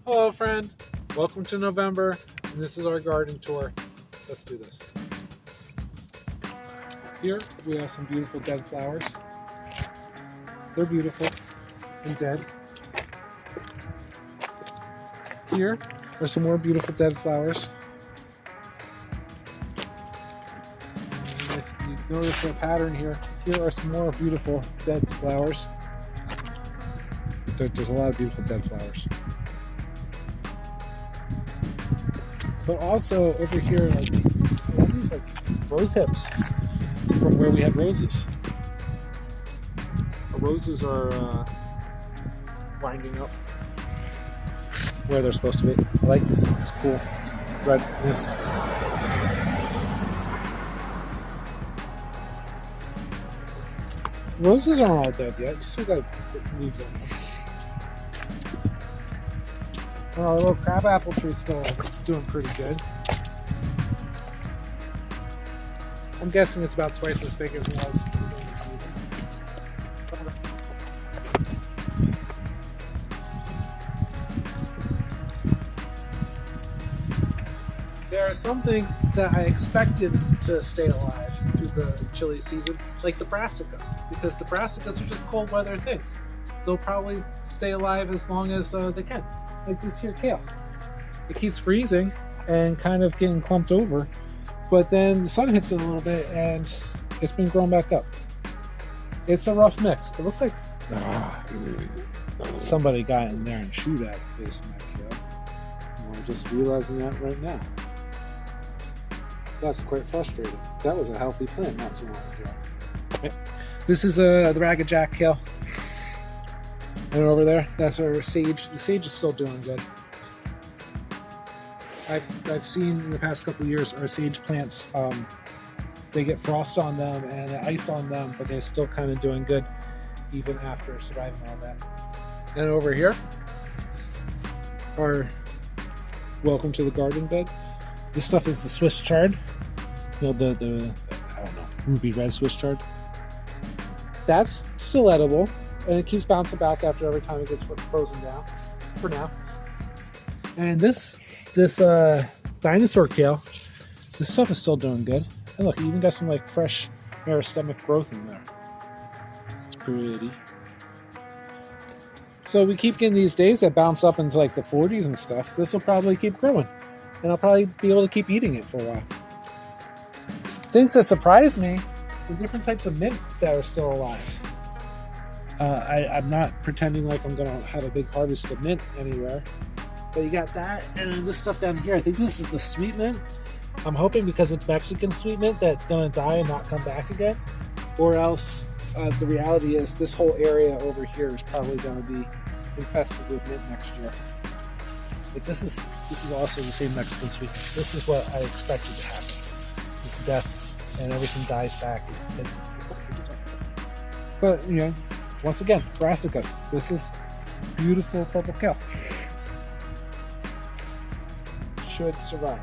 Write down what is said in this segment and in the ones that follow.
Hello friend, welcome to November, and this is our garden tour. Let's do this. Here we have some beautiful dead flowers. They're beautiful and dead. Here are some more beautiful dead flowers. And if you notice a pattern here, here are some more beautiful dead flowers. There's a lot of beautiful dead flowers. But also over here, like all these like rose hips from where we had roses. The roses are winding up where they're supposed to be. I like this. It's cool redness. Roses aren't all dead yet. You still got leaves on them. Our little crabapple tree's still doing pretty good. I'm guessing it's about twice as big as it was at the beginning of the season. There are some things that I expected to stay alive through the chilly season, like the brassicas, because the brassicas are just cold weather things. They'll probably stay alive as long as they can. Like this here kale. It keeps freezing and kind of getting clumped over, but then the sun hits it a little bit and it's been growing back up. It's a rough mix. It looks like somebody got in there and chewed at the base of my kale. And I'm just realizing that right now. That's quite frustrating. That was a healthy plant not too long ago. Okay. This is the ragged jack kale. And over there, that's our sage. The sage is still doing good. I've seen in the past couple of years our sage plants, they get frost on them and ice on them, but they're still kind of doing good even after surviving all that. And over here, our welcome to the garden bed. This stuff is the Swiss chard. You know, the I don't know, ruby red Swiss chard. That's still edible. And it keeps bouncing back after every time it gets frozen down, for now. And this dinosaur kale, this stuff is still doing good. And look, you even got some like fresh meristemic growth in there. It's pretty. So we keep getting these days that bounce up into like the 40s and stuff. This will probably keep growing, and I'll probably be able to keep eating it for a while. Things that surprise me, the different types of mint that are still alive. I'm not pretending like I'm going to have a big harvest of mint anywhere. But you got that, and then this stuff down here. I think this is the sweet mint. I'm hoping because it's Mexican sweet mint that it's going to die and not come back again. Or else the reality is this whole area over here is probably going to be infested with mint next year. But this is also the same Mexican sweet mint. This is what I expected to happen. It's death, and everything dies back. But, you know, once again, brassicas. This is beautiful purple kale. Should survive.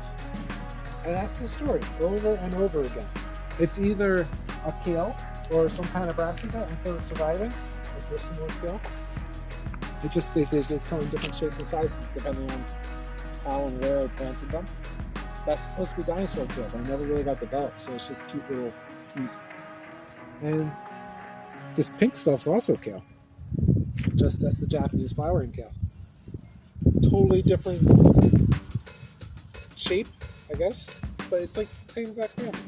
And that's the story, over and over again. It's either a kale or some kind of brassica, and so it's surviving. Like this some more kale. It just they come in different shapes and sizes depending on how and where I planted them. That's supposed to be dinosaur kale, but I never really got developed, so it's just cute little trees. And this pink stuff's also kale. Just that's the Japanese flowering kale. Totally different shape, I guess, but it's like the same exact family.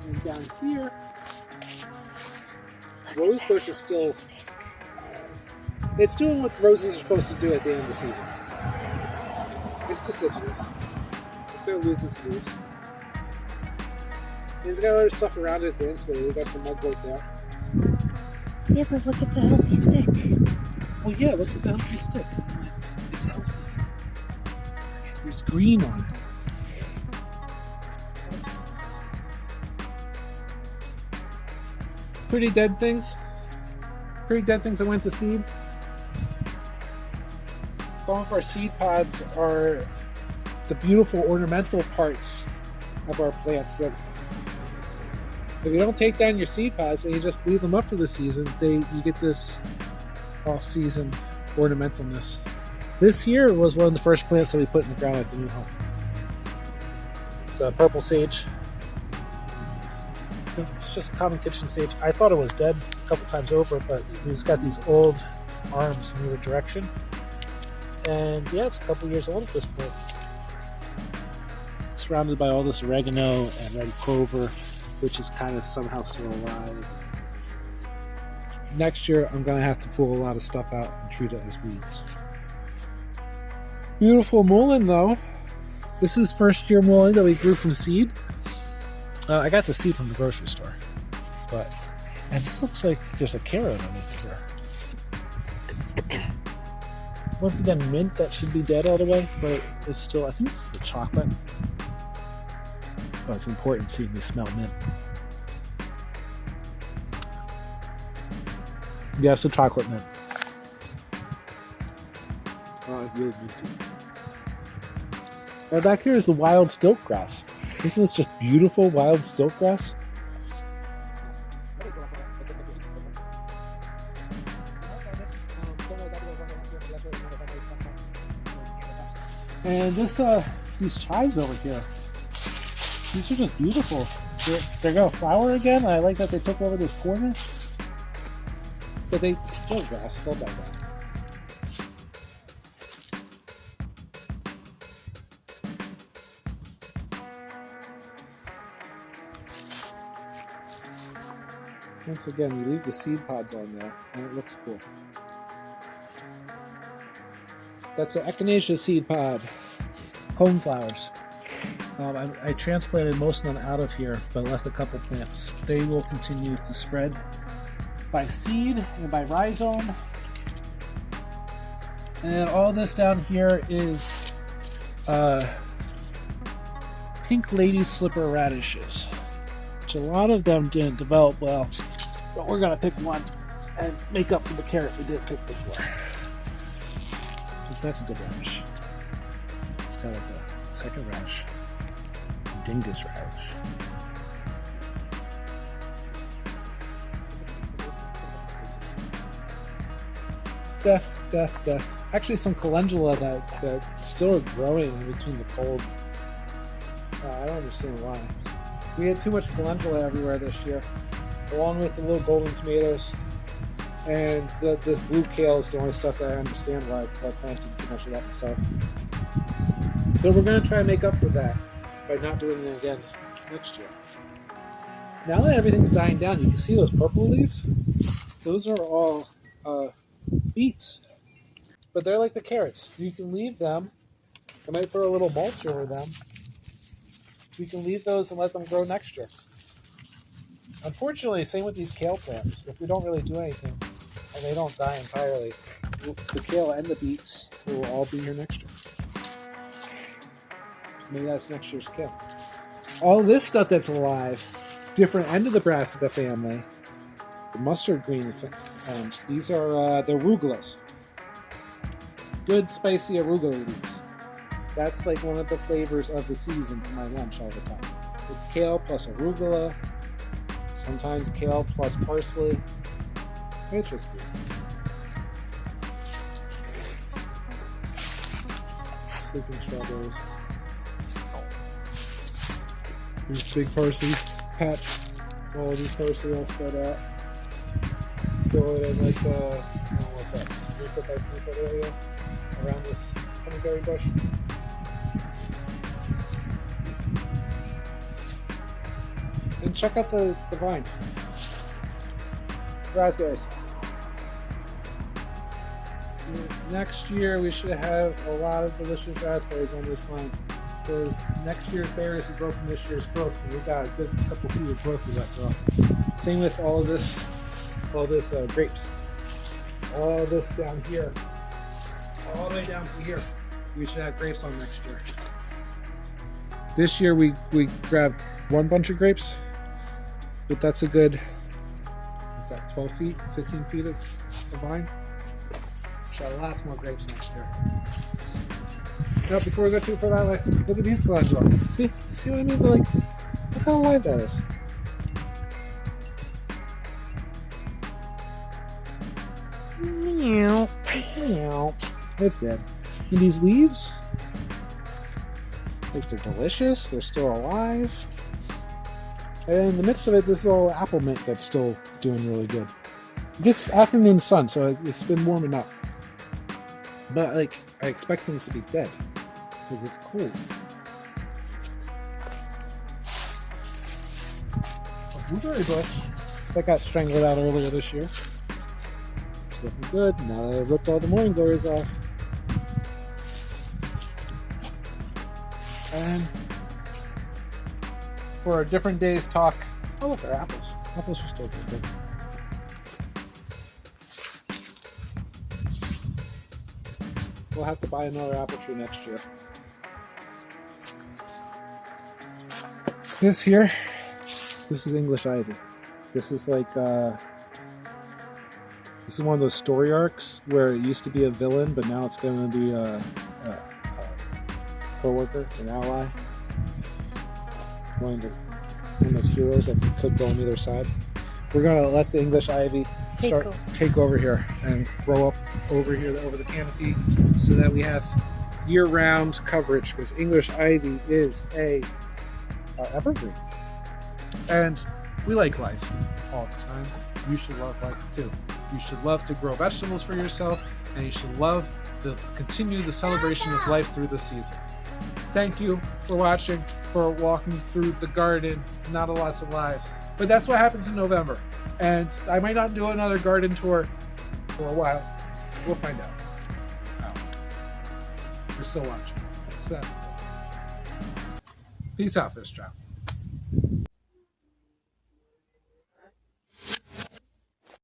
And down here, rose bush is still. It's doing what roses are supposed to do at the end of the season. It's deciduous. It's gonna lose its leaves. And it's got other stuff around it to insulate it. Got some mugwort there. Yeah, but look at the healthy stick. Well, yeah, look at the healthy stick. It's healthy. There's green on it. Pretty dead things. Pretty dead things that went to seed. Some of our seed pods are the beautiful ornamental parts of our plants that If you don't take down your seed pods and you just leave them up for the season, you get this off-season ornamentalness. This here was one of the first plants that we put in the ground at the new home. It's a purple sage. It's just common kitchen sage. I thought it was dead a couple times over, but it's got these old arms in either direction. And yeah, it's a couple years old at this point. Surrounded by all this oregano and red clover, which is kind of somehow still alive. Next year, I'm going to have to pull a lot of stuff out and treat it as weeds. Beautiful mullein, though. This is first year mullein that we grew from seed. I got the seed from the grocery store, and this looks like there's a carrot underneath here. Once again, mint, that should be dead all the way, but it's still, I think this is the chocolate. Oh, it's important seeing me smell mint. Yeah, it's the chocolate mint. Oh, it's really minty. And back here is the wild stilt grass. This is just beautiful wild stilt grass. And these chives over here, these are just beautiful. They're gonna flower again. I like that they took over this corner, but they're grass. They'll die down. Once again, you leave the seed pods on there, and it looks cool. That's an echinacea seed pod. Home flowers. I transplanted most of them out of here, but left a couple plants. They will continue to spread by seed and by rhizome. And all this down here is pink lady slipper radishes, which a lot of them didn't develop well, but we're going to pick one and make up for the carrot we didn't pick before. Because that's a good radish. It's got like a second radish. Dingus radish. Death. Actually, some calendula that still are growing in between the cold. I don't understand why. We had too much calendula everywhere this year, along with the little golden tomatoes. And this blue kale is the only stuff that I understand why, because I planted too much of that myself. So we're going to try and make up for that by not doing it again next year. Now that everything's dying down, you can see those purple leaves? Those are all beets. But they're like the carrots. You can leave them. I might throw a little mulch over them. You can leave those and let them grow next year. Unfortunately, same with these kale plants. If we don't really do anything and they don't die entirely, the kale and the beets will all be here next year. Maybe that's next year's kale. All this stuff that's alive, different end of the Brassica family, the mustard green, these are they're rugulas. Good spicy arugula leaves. That's like one of the flavors of the season for my lunch all the time. It's kale plus arugula, sometimes kale plus parsley. It's just good. Sleeping strawberries. There's big parsley patch. All of these parsley all spread out. Throw it in like what's that? 3 foot by 3 foot area around this honeyberry bush. And check out the vine. Raspberries. Next year we should have a lot of delicious raspberries on this vine. Because next year's berries will grow from this year's growth, and we got a good couple feet of growth of that grow. Same with all this grapes. All this down here, all the way down to here, we should have grapes on next year. This year we grabbed one bunch of grapes, but that's a good, what's that, 12 feet, 15 feet of vine. Should have lots more grapes next year. Now, before we go too far that way, look at these calendula. See what I mean? They're like, look how alive that is. Meow. Meow. It's dead. And these leaves, like, they're delicious. They're still alive. And in the midst of it, this little apple mint that's still doing really good. It gets afternoon sun, so it's been warming up. But like, I expect things to be dead because it's cold. A blueberry bush that got strangled out earlier this year. It's looking good. Now that I ripped all the morning glories off. And for a different day's talk, oh look, our apples. Apples are still good. We'll have to buy another apple tree next year. This here, this is English ivy. This is like, this is one of those story arcs where it used to be a villain, but now it's going to be a co-worker, an ally. One of those heroes that could go on either side. We're going to let the English ivy take over here and grow up over here, over the canopy, so that we have year-round coverage, because English ivy is a evergreen. And we like life all the time. You should love life too. You should love to grow vegetables for yourself, and you should love to continue the celebration of life through the season. Thank you for watching, for walking through the garden. Not a lot's alive, but that's what happens in November. And I might not do another garden tour for a while. We'll find out. You're still watching, so that's cool. Peace out, Fish Trap.